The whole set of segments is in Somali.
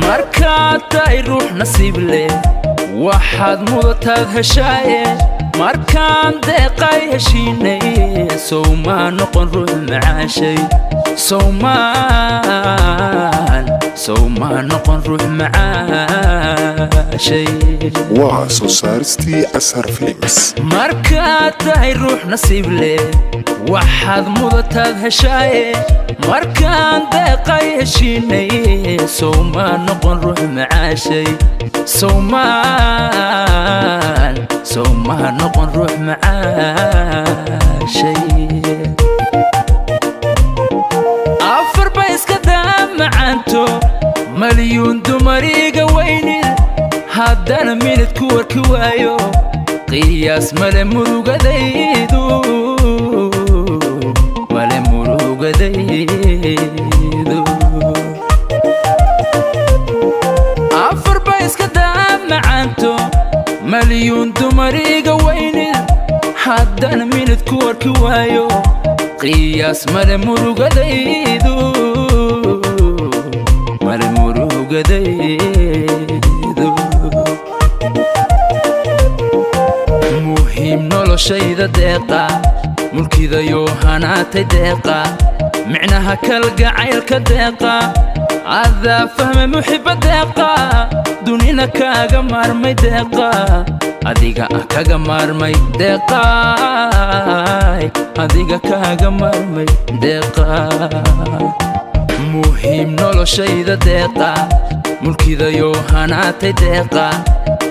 markaatay ruux nasiib leh waxaad mudataad heshaaye markaan deeqay heshiinay sow maa noqon ruux macaashay sow maa noqon ruux macaashay waa soo saaristii Asar Films markaatay ruux nasiib leh waxaad mudataad heshaaye markaan deeqay heshiinay sow maa noqon ruux macaashay sow maa noqon ruux macaashay afar bay iska daa macaanto malyuun dumariga weynid haddana minid ku warki waayo qiyaas male murugadaydu afar bay iska daa macaanto malyuun dumariga weynid haddana minid ku warki waayo qiyaas male murugadaydu muhiim noloshayda deeqa mulkidayo hanaatay deeqa micnaha kalgacaylka deeqa adaa fahme muxiba deeqa dunina kaaga maarmay deeqa adiga kaga maarmay deeqa adiga kaaga maarmay deeqa muhiim noloshayda deeqa mulkidayo hanaatay deeqa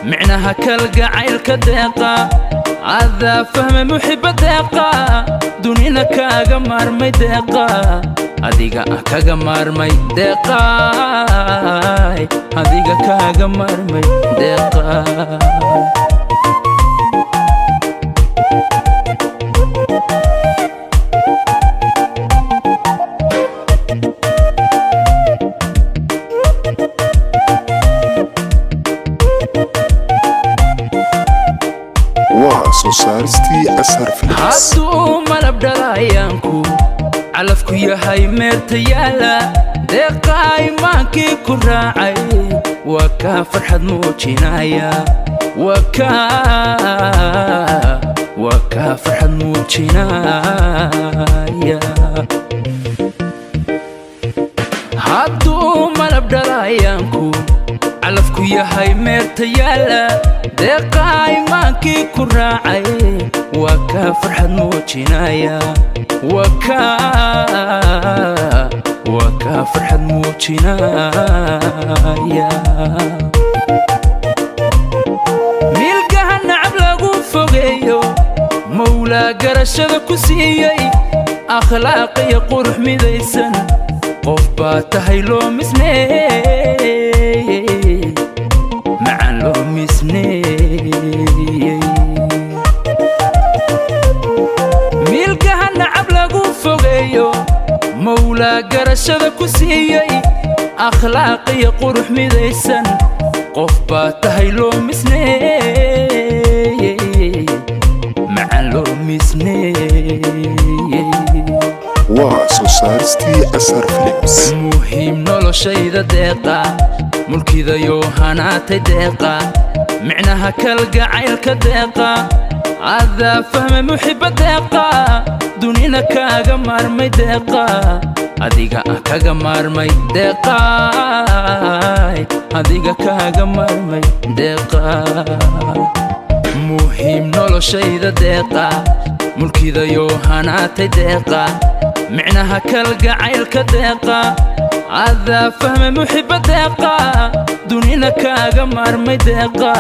micnaha kalgacaylka deeqa adaa fahme muxiba deeqa dunina kaaga maarmay deeqa adiga kaga maarmay deeqa adiga kaaga maarmay deeqa waa soo saaristii Asar Films hadduu malab dhalayaanku calafku yahay meerta yaala deeqa imaankii ku raacay waa kaa farxad muujinaya waa kaa farxad muujinaya hadduu malab dhalayaanku calafku yahay meerta yaala deeqa imaankii ku raacay waa kaa farxad muujinaya waa kaa farxad muujinaya milkaha nacab lagu fogeeyo mawlaa garashada ku siiyey akhlaaq iyo qurux midaysan qof baa tahay loo misneeyey macaan loo misneeyey milkaha nacab lagu fogeeyo mawlaa garashada ku siiyey akhlaaq iyo qurux midaysan qof baa tahay loo misneeyey macaan loo misneeyey waa soo saaristii Asar Films muhiim noloshayda deeqa mulkidayo hanaatay deeqa micnaha kalgacaylka deeqa adaa fahme muxiba deeqa dunina kaaga maarmay deeqa adiga kaga maarmay deeqa adiga kaaga maarmay deeqa muhiim noloshayda deeqa mulkidayo hanaatay deeqa micnaha kalgacaylka deeqa adaa fahme muxiba deeqa dunina kaaga maarmay deeqa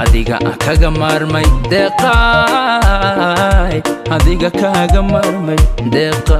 adiga kaga maarmay deeqa adiga kaaga maarmay deeqa